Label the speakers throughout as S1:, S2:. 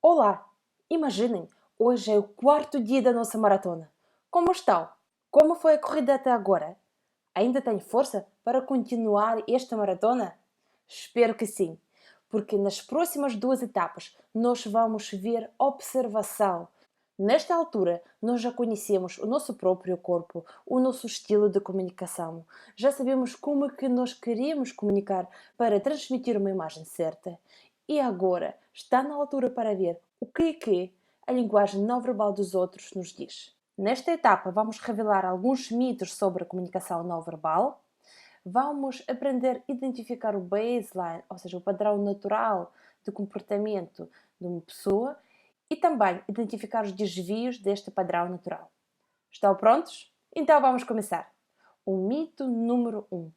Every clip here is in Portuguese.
S1: Olá! Imaginem, hoje é o quarto dia da nossa maratona. Como estão? Como foi a corrida até agora? Ainda tem força para continuar esta maratona? Espero que sim, porque nas próximas duas etapas nós vamos ver observação. Nesta altura, nós já conhecemos o nosso próprio corpo, o nosso estilo de comunicação. Já sabemos como é que nós queremos comunicar para transmitir uma imagem certa. E agora está na altura para ver o que a linguagem não verbal dos outros nos diz. Nesta etapa, vamos revelar alguns mitos sobre a comunicação não verbal. Vamos aprender a identificar o baseline, ou seja, o padrão natural de comportamento de uma pessoa e também identificar os desvios deste padrão natural. Estão prontos? Então vamos começar. O mito número 1.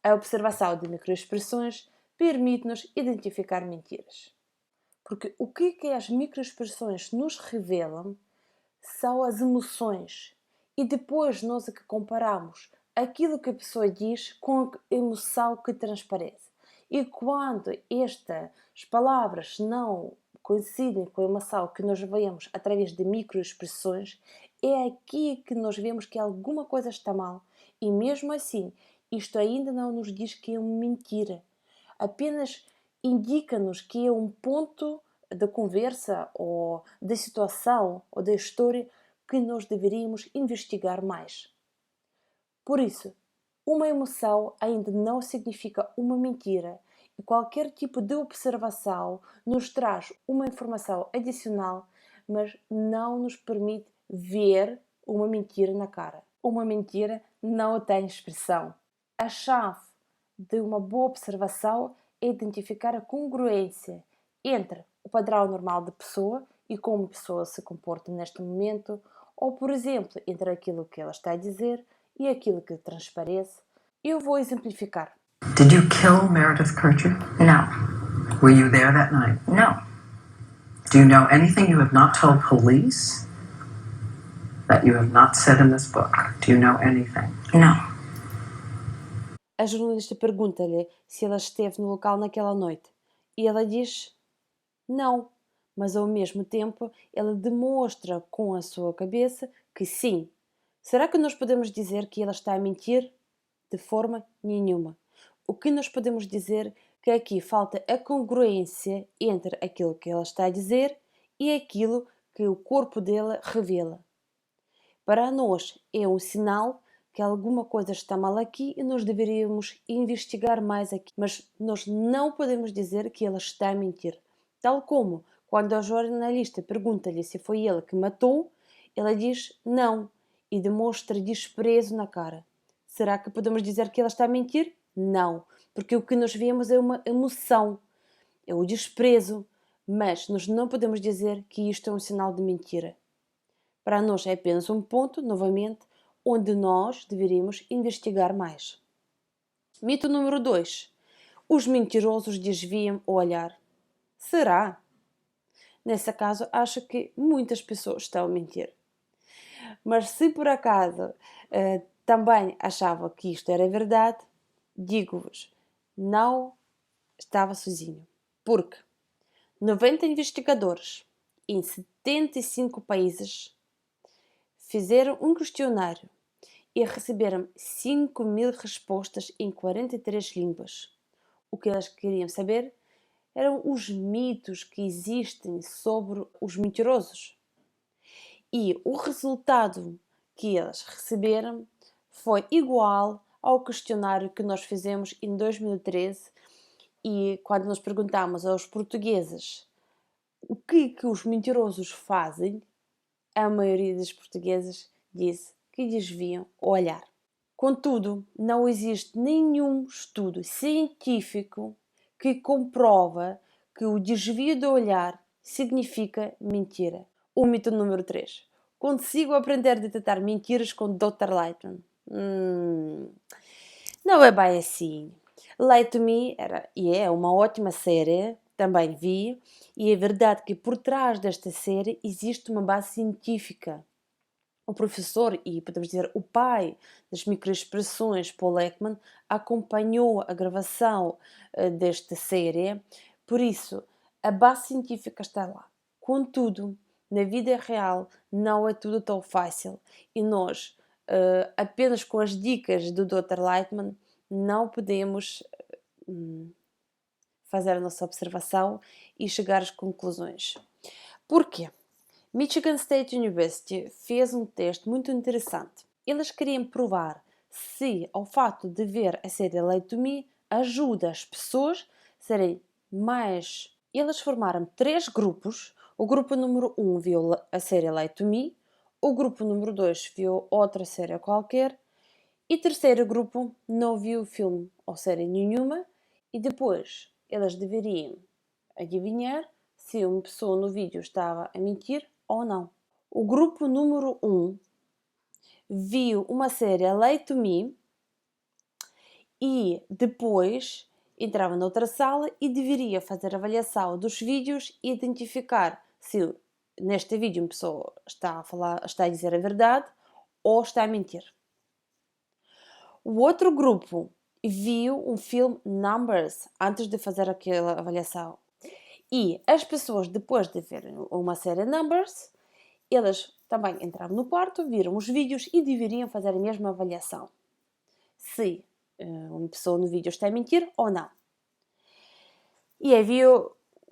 S1: A observação de microexpressões permite-nos identificar mentiras. Porque o que as microexpressões nos revelam são as emoções. E depois nós é que comparamos aquilo que a pessoa diz com a emoção que transparece. E quando estas palavras não coincidem com a emoção que nós vemos através de microexpressões, é aqui que nós vemos que alguma coisa está mal. E mesmo assim, isto ainda não nos diz que é uma mentira. Apenas indica-nos que é um ponto da conversa ou da situação ou da história que nós deveríamos investigar mais. Por isso, uma emoção ainda não significa uma mentira e qualquer tipo de observação nos traz uma informação adicional, mas não nos permite ver uma mentira na cara. Uma mentira não tem expressão. A chave de uma boa observação é identificar a congruência entre o padrão normal de pessoa e como a pessoa se comporta neste momento, ou, por exemplo, entre aquilo que ela está a dizer e aquilo que transparece. Eu vou exemplificar.
S2: Did you kill Meredith Kercher?
S3: No.
S2: Were you there that night?
S3: No.
S2: Do you know anything you have not told police that you have not said in this book? Do you know anything?
S3: No.
S1: A jornalista pergunta-lhe se ela esteve no local naquela noite e ela diz não, mas ao mesmo tempo ela demonstra com a sua cabeça que sim. Será que nós podemos dizer que ela está a mentir? De forma nenhuma. O que nós podemos dizer que aqui falta a congruência entre aquilo que ela está a dizer e aquilo que o corpo dela revela. Para nós é um sinal que alguma coisa está mal aqui e nós deveríamos investigar mais aqui. Mas nós não podemos dizer que ela está a mentir. Tal como quando a jornalista pergunta-lhe se foi ele que matou, ela diz não e demonstra desprezo na cara. Será que podemos dizer que ela está a mentir? Não, porque o que nós vemos é uma emoção, é o desprezo, mas nós não podemos dizer que isto é um sinal de mentira. Para nós é apenas um ponto, novamente, onde nós deveríamos investigar mais. Mito número 2. Os mentirosos desviam o olhar. Será? Nesse caso, acho que muitas pessoas estão a mentir. Mas se por acaso também achava que isto era verdade, digo-vos, não estava sozinho. Porque 90 investigadores em 75 países fizeram um questionário e receberam 5.000 respostas em 43 línguas. O que elas queriam saber eram os mitos que existem sobre os mentirosos. E o resultado que elas receberam foi igual ao questionário que nós fizemos em 2013 e quando nós perguntamos aos portugueses o que os mentirosos fazem, a maioria dos portugueses disse que desviam o olhar. Contudo, não existe nenhum estudo científico que comprova que o desvio do olhar significa mentira. O mito número 3. Consigo aprender a detectar mentiras com Dr. Lightman. Não é bem assim. Lie to Me é uma ótima série, também vi, e é verdade que por trás desta série existe uma base científica. O professor e, podemos dizer, o pai das microexpressões, Paul Ekman, acompanhou a gravação desta série, por isso a base científica está lá. Contudo, na vida real não é tudo tão fácil e nós, apenas com as dicas do Dr. Lightman, não podemos fazer a nossa observação e chegar às conclusões. Porquê? Michigan State University fez um teste muito interessante. Eles queriam provar se o fato de ver a série Lie to Me ajuda as pessoas a serem mais... Eles formaram 3 grupos. O grupo número 1 viu a série Lie to Me, o grupo número 2 viu outra série qualquer e o terceiro grupo não viu filme ou série nenhuma e depois eles deveriam adivinhar se uma pessoa no vídeo estava a mentir ou não. O grupo número 1 viu uma série Lie to Me e depois entrava noutra sala e deveria fazer a avaliação dos vídeos e identificar se neste vídeo uma pessoa está a dizer a verdade ou está a mentir. O outro grupo viu um filme Numbers antes de fazer aquela avaliação. E as pessoas, depois de verem uma série Numbers, elas também entraram no quarto, viram os vídeos e deveriam fazer a mesma avaliação. Se uma pessoa no vídeo está a mentir ou não. E havia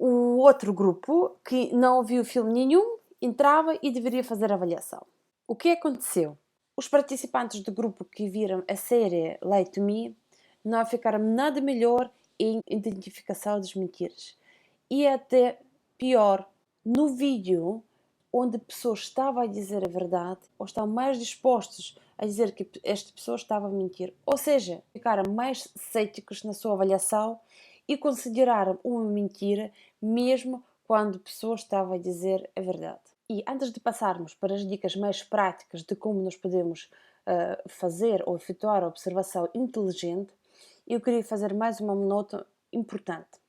S1: o outro grupo que não viu filme nenhum, entrava e deveria fazer a avaliação. O que aconteceu? Os participantes do grupo que viram a série Lie to Me não ficaram nada melhor em identificação das mentiras. E até pior, no vídeo onde a pessoa estava a dizer a verdade, ou estavam mais dispostos a dizer que esta pessoa estava a mentir. Ou seja, ficaram mais céticos na sua avaliação e consideraram uma mentira mesmo quando a pessoa estava a dizer a verdade. E antes de passarmos para as dicas mais práticas de como nós podemos fazer ou efetuar a observação inteligente, eu queria fazer mais uma nota importante.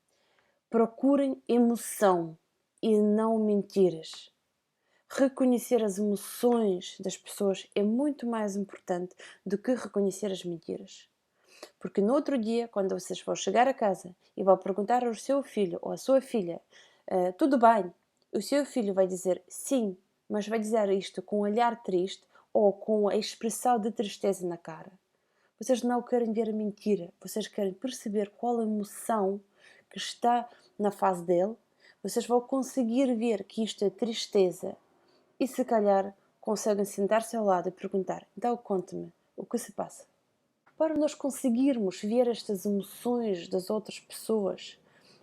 S1: Procurem emoção e não mentiras. Reconhecer as emoções das pessoas é muito mais importante do que reconhecer as mentiras. Porque no outro dia, quando vocês vão chegar a casa e vão perguntar ao seu filho ou à sua filha, tudo bem? O seu filho vai dizer sim, mas vai dizer isto com um olhar triste ou com a expressão de tristeza na cara. Vocês não querem ver a mentira, vocês querem perceber qual a emoção que está na face dele. Vocês vão conseguir ver que isto é tristeza e se calhar conseguem sentar-se ao lado e perguntar: então conte-me, o que se passa? Para nós conseguirmos ver estas emoções das outras pessoas,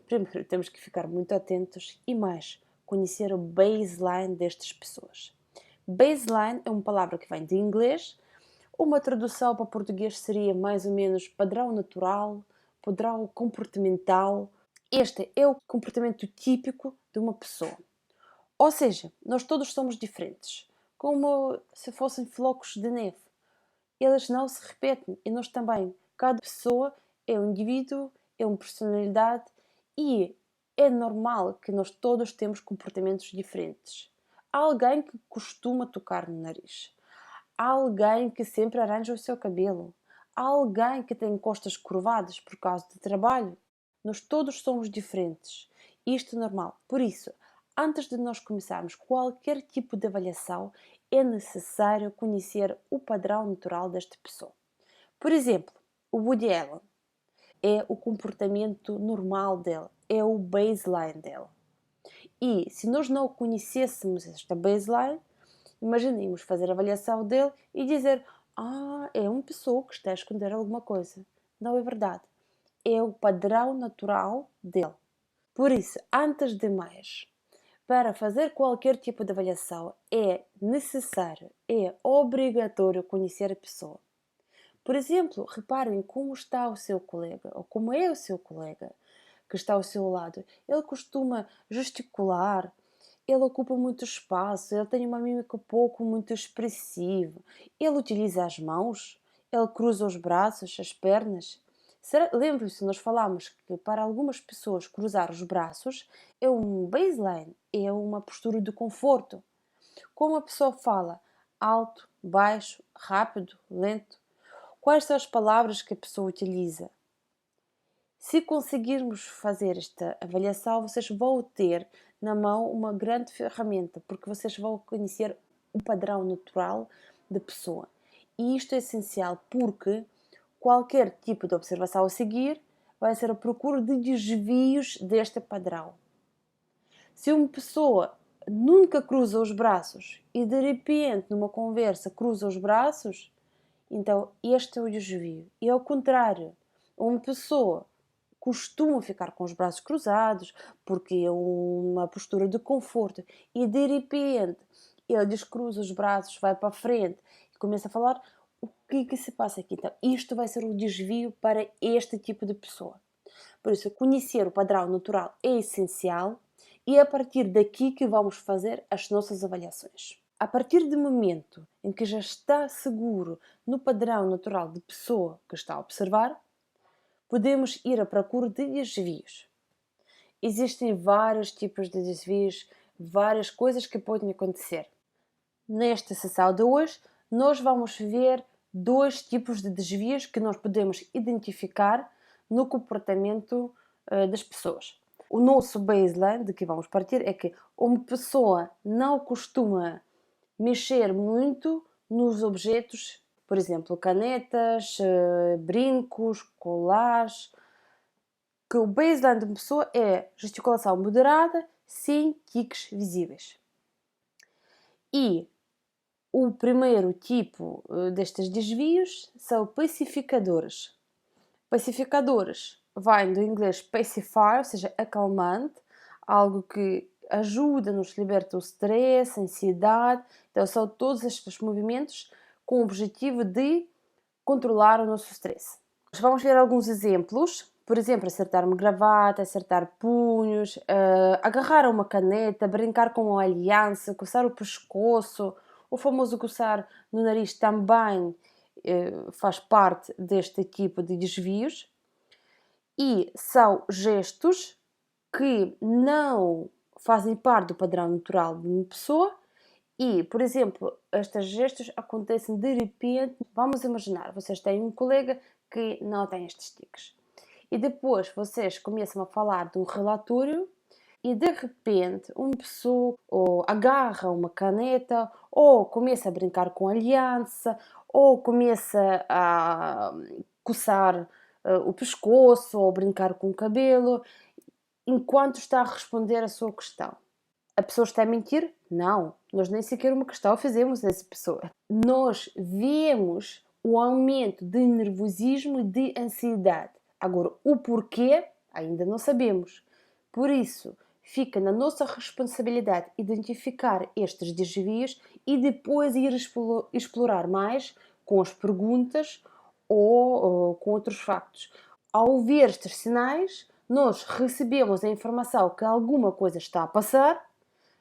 S1: primeiro temos que ficar muito atentos e mais, conhecer o baseline destas pessoas. Baseline é uma palavra que vem de inglês, uma tradução para português seria mais ou menos padrão natural, padrão comportamental. Este é o comportamento típico de uma pessoa. Ou seja, nós todos somos diferentes, como se fossem flocos de neve. Eles não se repetem e nós também. Cada pessoa é um indivíduo, é uma personalidade e é normal que nós todos temos comportamentos diferentes. Há alguém que costuma tocar no nariz. Há alguém que sempre arranja o seu cabelo. Há alguém que tem costas curvadas por causa de trabalho. Nós todos somos diferentes. Isto é normal. Por isso, antes de nós começarmos qualquer tipo de avaliação, é necessário conhecer o padrão natural desta pessoa. Por exemplo, o Woody Allen é o comportamento normal dele, é o baseline dele. E se nós não conhecêssemos esta baseline, imaginemos fazer a avaliação dele e dizer: é uma pessoa que está a esconder alguma coisa. Não é verdade. É o padrão natural dele. Por isso, antes de mais, para fazer qualquer tipo de avaliação é necessário, é obrigatório conhecer a pessoa. Por exemplo, reparem como está o seu colega, ou como é o seu colega que está ao seu lado. Ele costuma gesticular, ele ocupa muito espaço, ele tem uma mímica pouco muito expressiva. Ele utiliza as mãos, ele cruza os braços, as pernas. Lembrem-se, nós falámos que para algumas pessoas cruzar os braços é um baseline, é uma postura de conforto. Como a pessoa fala, alto, baixo, rápido, lento. Quais são as palavras que a pessoa utiliza? Se conseguirmos fazer esta avaliação, vocês vão ter na mão uma grande ferramenta, porque vocês vão conhecer o padrão natural da pessoa. E isto é essencial porque qualquer tipo de observação a seguir vai ser a procura de desvios deste padrão. Se uma pessoa nunca cruza os braços e de repente numa conversa cruza os braços, então este é o desvio. E ao contrário, uma pessoa costuma ficar com os braços cruzados porque é uma postura de conforto e de repente ele descruza os braços, vai para a frente e começa a falar, o que se passa aqui? Então, isto vai ser o desvio para este tipo de pessoa. Por isso, conhecer o padrão natural é essencial e é a partir daqui que vamos fazer as nossas avaliações. A partir do momento em que já está seguro no padrão natural de pessoa que está a observar, podemos ir à procura de desvios. Existem vários tipos de desvios, várias coisas que podem acontecer. Nesta sessão de hoje, nós vamos ver 2 tipos de desvios que nós podemos identificar no comportamento das pessoas. O nosso baseline de que vamos partir é que uma pessoa não costuma mexer muito nos objetos, por exemplo, canetas, brincos, colares, que o baseline de uma pessoa é gesticulação moderada, sem tiques visíveis. E o primeiro tipo destes desvios são pacificadores. Pacificadores vêm do inglês pacifier, ou seja, acalmante, algo que ajuda-nos, liberta o stress, a ansiedade. Então, são todos estes movimentos com o objetivo de controlar o nosso stress. Vamos ver alguns exemplos. Por exemplo, acertar uma gravata, acertar punhos, agarrar uma caneta, brincar com uma aliança, coçar o pescoço. O famoso coçar no nariz também faz parte deste tipo de desvios. E são gestos que não fazem parte do padrão natural de uma pessoa. E, por exemplo, estes gestos acontecem de repente. Vamos imaginar, vocês têm um colega que não tem estes tiques. E depois vocês começam a falar de um relatório e de repente uma pessoa ou agarra uma caneta ou começa a brincar com a aliança ou começa a coçar o pescoço ou brincar com o cabelo enquanto está a responder a sua questão. A pessoa está a mentir? Não. Nós nem sequer uma questão fizemos a essa pessoa. Nós vemos o aumento de nervosismo e de ansiedade. Agora, o porquê ainda não sabemos. Por isso, fica na nossa responsabilidade identificar estes desvios e depois ir explorar mais com as perguntas ou com outros factos. Ao ver estes sinais, nós recebemos a informação que alguma coisa está a passar,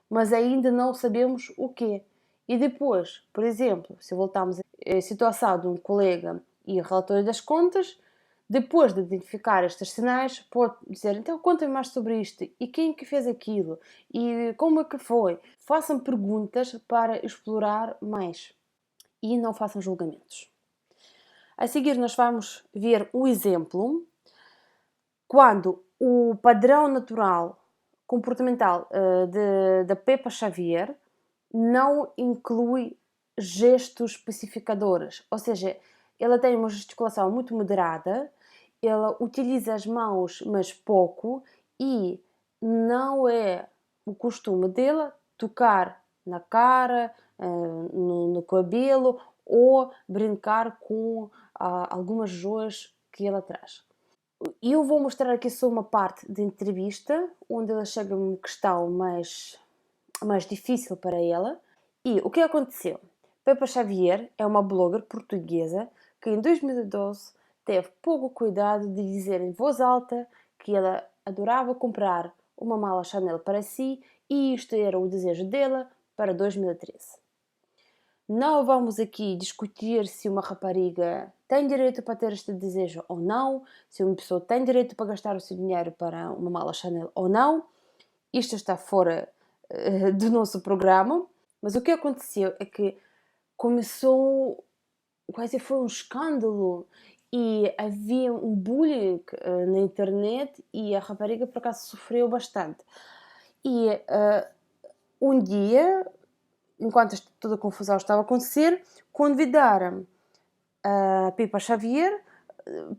S1: mas ainda não sabemos o quê. E depois, por exemplo, se voltarmos à situação de um colega e relatório das contas, depois de identificar estes sinais, pode dizer, então conta-me mais sobre isto, e quem que fez aquilo, e como é que foi. Façam perguntas para explorar mais e não façam julgamentos. A seguir nós vamos ver um exemplo quando o padrão natural comportamental da Pepa Xavier não inclui gestos especificadores, ou seja, ela tem uma gesticulação muito moderada, ela utiliza as mãos, mas pouco, e não é o costume dela tocar na cara, no cabelo ou brincar com algumas joias que ela traz. E eu vou mostrar aqui só uma parte de entrevista, onde ela chega a uma questão mais difícil para ela. E o que aconteceu? Pepa Xavier é uma blogger portuguesa que em 2012 teve pouco cuidado de dizer em voz alta que ela adorava comprar uma mala Chanel para si e isto era o desejo dela para 2013. Não vamos aqui discutir se uma rapariga tem direito para ter este desejo ou não, se uma pessoa tem direito para gastar o seu dinheiro para uma mala Chanel ou não. Isto está fora do nosso programa. Mas o que aconteceu é que começou, quase foi um escândalo e havia um bullying na internet e a rapariga por acaso sofreu bastante. E um dia, enquanto toda a confusão estava a acontecer, convidaram a Pipa Xavier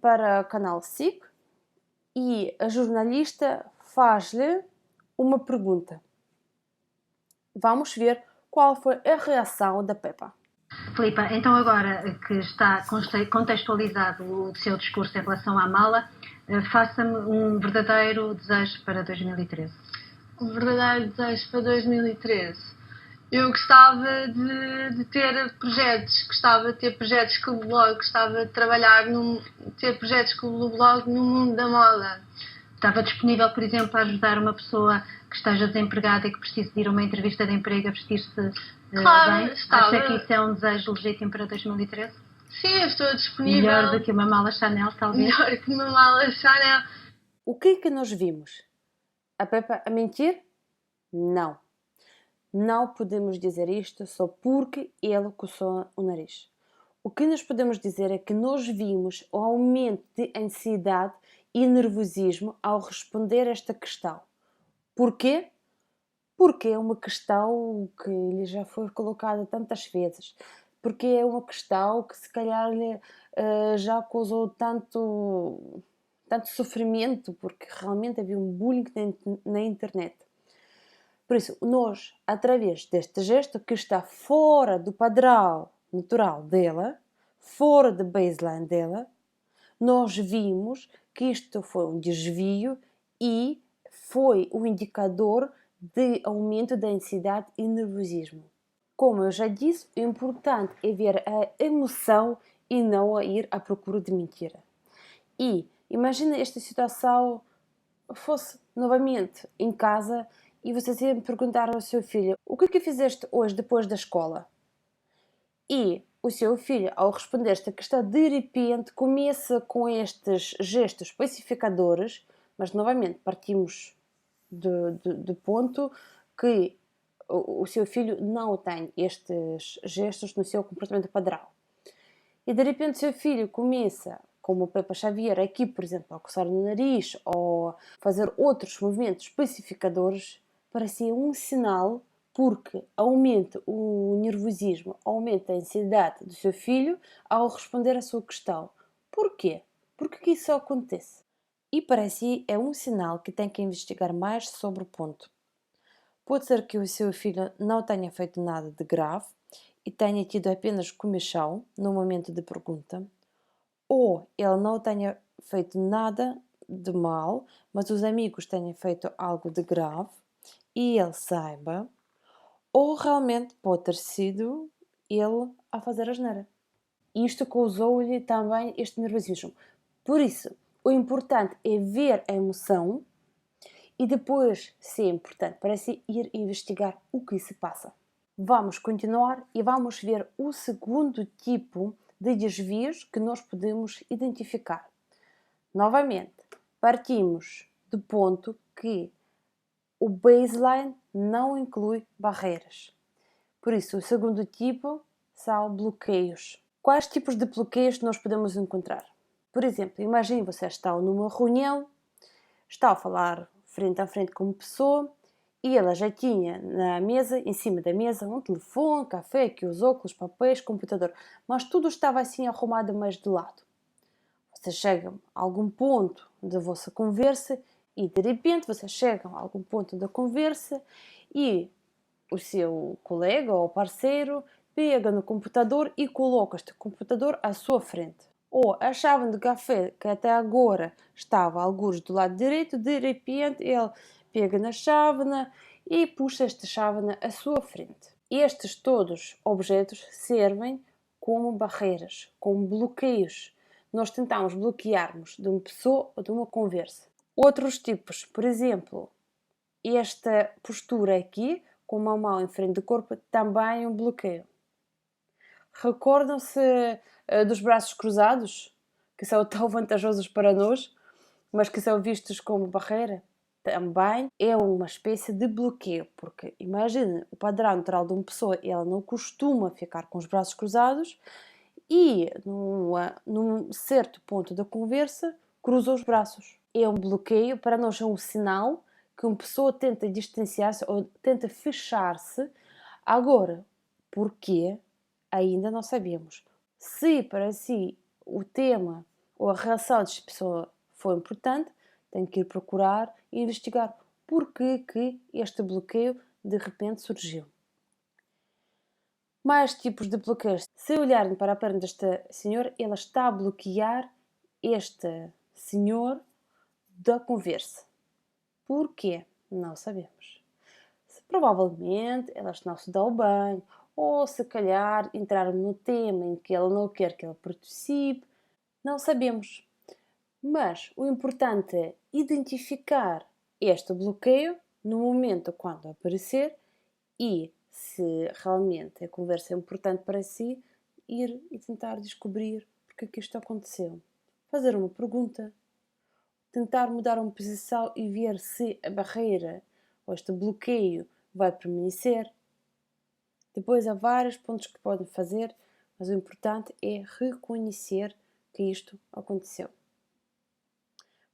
S1: para o canal SIC e a jornalista faz-lhe uma pergunta. Vamos ver qual foi a reação da Peppa.
S3: Filipa, então agora que está contextualizado o seu discurso em relação à mala, faça-me um verdadeiro desejo para 2013.
S4: Um verdadeiro desejo para 2013. Eu gostava de ter projetos com o blog, gostava de trabalhar, ter projetos com o blog no mundo da moda.
S3: Estava disponível, por exemplo, a ajudar uma pessoa que esteja desempregada e que precise de ir a uma entrevista de emprego a vestir-se bem?
S4: Estava.
S3: Acha que isso é um desejo legítimo para 2013?
S4: Sim, eu estou disponível.
S3: Melhor do que uma mala Chanel, talvez?
S4: Melhor que uma mala Chanel.
S1: O que é que nós vimos? A Peppa a mentir? Não. Não podemos dizer isto só porque ele coçou o nariz. O que nós podemos dizer é que nós vimos o aumento de ansiedade e nervosismo ao responder esta questão. Porquê? Porque é uma questão que lhe já foi colocada tantas vezes. Porque é uma questão que se calhar lhe já causou tanto sofrimento, porque realmente havia um bullying na internet. Por isso, nós, através deste gesto que está fora do padrão natural dela, fora da baseline dela, nós vimos que isto foi um desvio e foi um indicador de aumento da ansiedade e nervosismo. Como eu já disse, o importante é ver a emoção e não a ir à procura de mentira. E imagina esta situação fosse novamente em casa e você sempre perguntar ao seu filho: o que é que fizeste hoje depois da escola? E o seu filho, ao responder esta questão, de repente começa com estes gestos pacificadores, mas novamente partimos do ponto que o seu filho não tem estes gestos no seu comportamento padrão. E de repente o seu filho começa, como o Peppa Xavier aqui, por exemplo, a coçar no nariz ou fazer outros movimentos pacificadores, parecia um sinal porque aumenta o nervosismo, aumenta a ansiedade do seu filho ao responder à sua questão. Porquê? Por que isso acontece? E para si é um sinal que tem que investigar mais sobre o ponto. Pode ser que o seu filho não tenha feito nada de grave e tenha tido apenas comichão no momento de pergunta, ou ele não tenha feito nada de mal, mas os amigos tenham feito algo de grave e ele saiba, ou realmente pode ter sido ele a fazer asneira. Isto causou-lhe também este nervosismo. Por isso, o importante é ver a emoção e depois, se é importante para si, ir investigar o que se passa. Vamos continuar e vamos ver o segundo tipo de desvios que nós podemos identificar. Novamente, partimos do ponto que o baseline não inclui barreiras. Por isso, o segundo tipo são bloqueios. Quais tipos de bloqueios nós podemos encontrar? Por exemplo, imagine você está numa reunião, está a falar frente a frente com uma pessoa e ela já tinha na mesa, em cima da mesa, um telefone, café, aqui os óculos, papéis, computador, mas tudo estava assim arrumado mais de lado. Você chega a algum ponto da vossa conversa e de repente você chega a algum ponto da conversa e o seu colega ou parceiro pega no computador e coloca este computador à sua frente. Ou a chave de café, que até agora estava algures do lado direito, de repente ele pega na chávena e puxa esta chávena à sua frente. Estes todos objetos servem como barreiras, como bloqueios. Nós tentamos bloquearmos de uma pessoa ou de uma conversa. Outros tipos, por exemplo, esta postura aqui, com uma mão em frente do corpo, também é um bloqueio. Recordam-se dos braços cruzados, que são tão vantajosos para nós, mas que são vistos como barreira? Também é uma espécie de bloqueio, porque imagine o padrão natural de uma pessoa, ela não costuma ficar com os braços cruzados e num certo ponto da conversa cruza os braços. É um bloqueio, para nós é um sinal que uma pessoa tenta distanciar-se ou tenta fechar-se. Agora, porquê? Ainda não sabemos. Se para si o tema ou a reação desta pessoa foi importante, tem que ir procurar e investigar porquê que este bloqueio de repente surgiu. Mais tipos de bloqueios. Se olharem para a perna desta senhora, ela está a bloquear este senhor da conversa. Porquê? Não sabemos. Provavelmente ela não se dá o banho, ou se calhar entrar no tema em que ela não quer que ela participe. Não sabemos. Mas o importante é identificar este bloqueio no momento quando aparecer e, se realmente a conversa é importante para si, ir e tentar descobrir porque é que isto aconteceu. Fazer uma pergunta, tentar mudar uma posição e ver se a barreira ou este bloqueio vai permanecer. Depois há vários pontos que podem fazer, mas o importante é reconhecer que isto aconteceu.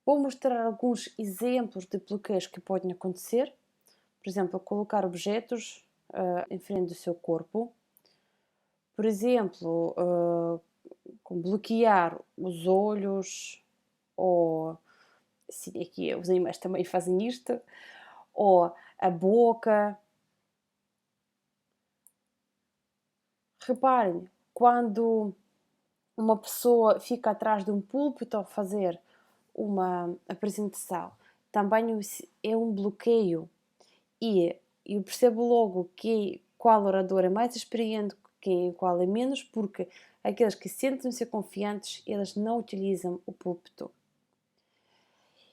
S1: Vou mostrar alguns exemplos de bloqueios que podem acontecer. Por exemplo, colocar objetos em frente do seu corpo. Por exemplo, bloquear os olhos, ou sim, aqui os animais também fazem isto, ou a boca. Reparem, quando uma pessoa fica atrás de um púlpito a fazer uma apresentação, também é um bloqueio. E eu percebo logo qual orador é mais experiente, qual é menos, porque aqueles que sentem-se confiantes, eles não utilizam o púlpito.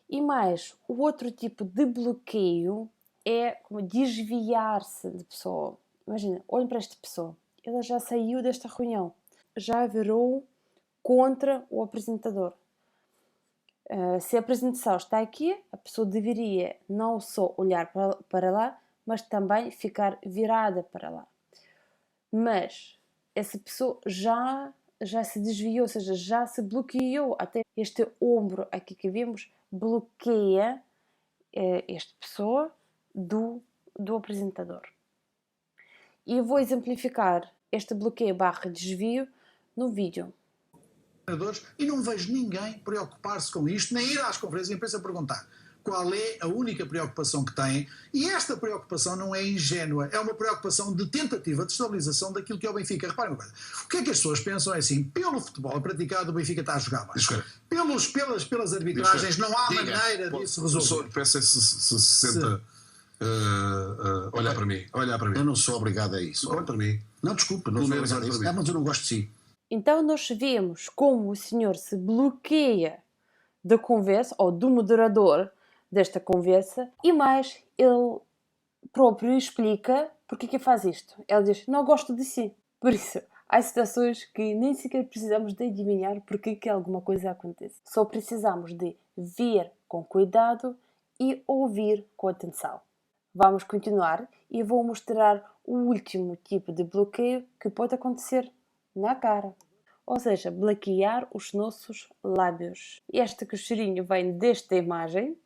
S1: E mais, o outro tipo de bloqueio é como desviar-se de pessoa. Imagina, olhem para esta pessoa. Ela já saiu desta reunião. Já virou contra o apresentador. Se a apresentação está aqui, a pessoa deveria não só olhar para lá, mas também ficar virada para lá. Mas essa pessoa já se desviou, ou seja, já se bloqueou. Até este ombro aqui que vemos bloqueia esta pessoa do apresentador. E eu vou exemplificar este bloqueio / desvio no vídeo.
S5: E não vejo ninguém preocupar-se com isto, nem ir às conferências de imprensa perguntar qual é a única preocupação que têm. E esta preocupação não é ingênua, é uma preocupação de tentativa de estabilização daquilo que é o Benfica. Reparem uma coisa, o que é que as pessoas pensam é assim, pelo futebol praticado o Benfica está a jogar baixo. Pelas arbitragens não há maneira disso resolver.
S6: Peço se senta... olhar para mim.
S7: Eu não sou obrigado a isso.
S6: Olha para mim.
S7: Não, desculpa, não sou obrigado a isso. Mas eu não gosto de si.
S1: Então nós vemos como o senhor se bloqueia da conversa, ou do moderador desta conversa, e mais, ele próprio explica porque que faz isto. Ele diz, não gosto de si. Por isso, há situações que nem sequer precisamos de adivinhar porque que alguma coisa acontece. Só precisamos de ver com cuidado e ouvir com atenção. Vamos continuar e vou mostrar o último tipo de bloqueio que pode acontecer na cara. Ou seja, bloquear os nossos lábios. Este costurinho vem desta imagem.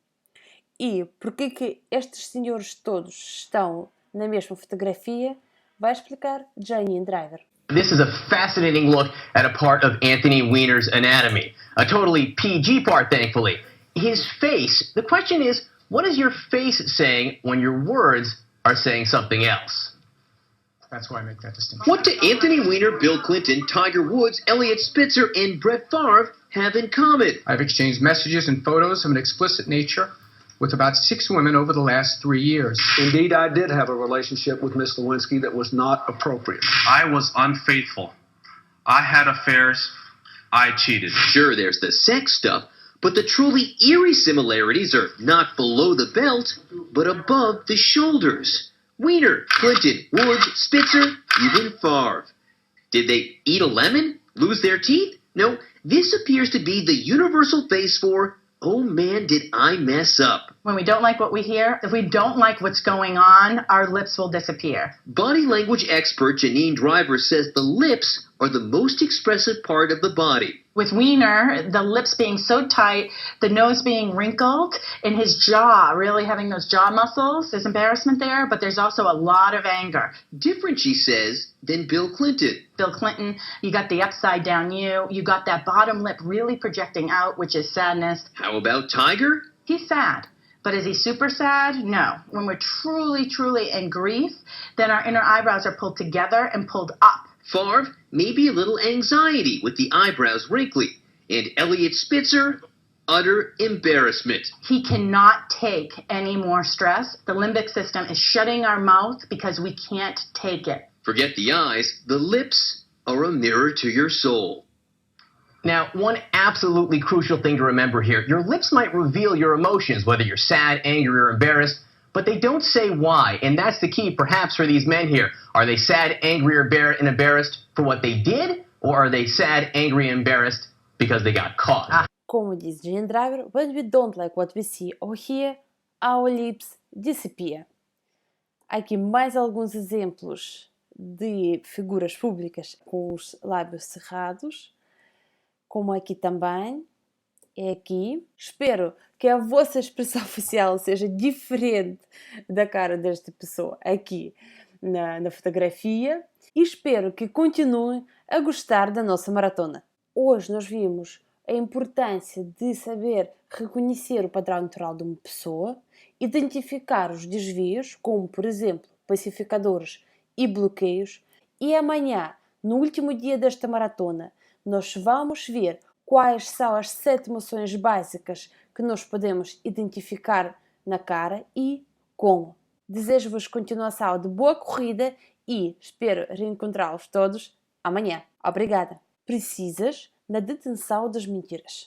S1: E porque que estes senhores todos estão na mesma fotografia, vai explicar Janine Driver.
S8: This is a fascinating look at a part of Anthony Weiner's anatomy. A totally PG part, thankfully. His face, the question is, what is your face saying when your words are saying something else?
S9: That's why I make that distinction.
S10: What do Anthony Weiner, Bill Clinton, Tiger Woods, Elliot Spitzer, and Brett Favre have in common?
S9: I've exchanged messages and photos of an explicit nature with about 6 women over the last 3 years.
S11: Indeed, I did have a relationship with Miss Lewinsky that was not appropriate.
S12: I was unfaithful. I had affairs. I cheated.
S10: Sure, there's the sex stuff, but the truly eerie similarities are not below the belt, but above the shoulders. Weiner, Clinton, Woods, Spitzer, even Favre. Did they eat a lemon? Lose their teeth? No, this appears to be the universal face for, oh man, did I mess up.
S13: When we don't like what we hear, if we don't like what's going on, our lips will disappear.
S10: Body language expert Janine Driver says the lips are the most expressive part of the body.
S13: With Wiener, the lips being so tight, the nose being wrinkled, and his jaw, really having those jaw muscles, there's embarrassment there, but there's also a lot of anger.
S10: Different, she says, than Bill Clinton.
S13: Bill Clinton, you got the upside down U, you got that bottom lip really projecting out, which is sadness.
S10: How about Tiger?
S13: He's sad. But is he super sad? No. When we're truly, truly in grief, then our inner eyebrows are pulled together and pulled up.
S10: Favre, maybe a little anxiety with the eyebrows wrinkly. And Elliot Spitzer, utter embarrassment.
S13: He cannot take any more stress. The limbic system is shutting our mouth because we can't take it.
S10: Forget the eyes, the lips are a mirror to your soul.
S8: Now, one absolutely crucial thing to remember here, your lips might reveal your emotions, whether you're sad, angry, or embarrassed, but they don't say why, and that's the key perhaps for these men here. Are they sad, angry, or embarrassed for what they did, or are they sad, angry, and embarrassed because they got caught?
S1: Como diz Gene Driver, when we don't like what we see or hear, our lips disappear. Aqui mais alguns exemplos de figuras públicas com os lábios cerrados, como aqui também, é aqui. Espero que a vossa expressão facial seja diferente da cara desta pessoa aqui na fotografia e espero que continuem a gostar da nossa maratona. Hoje nós vimos a importância de saber reconhecer o padrão natural de uma pessoa, identificar os desvios, como por exemplo pacificadores e bloqueios, e amanhã, no último dia desta maratona, nós vamos ver quais são as 7 emoções básicas que nós podemos identificar na cara e como. Desejo-vos continuação de boa corrida e espero reencontrá-los todos amanhã. Obrigada. Precisas na detenção das mentiras.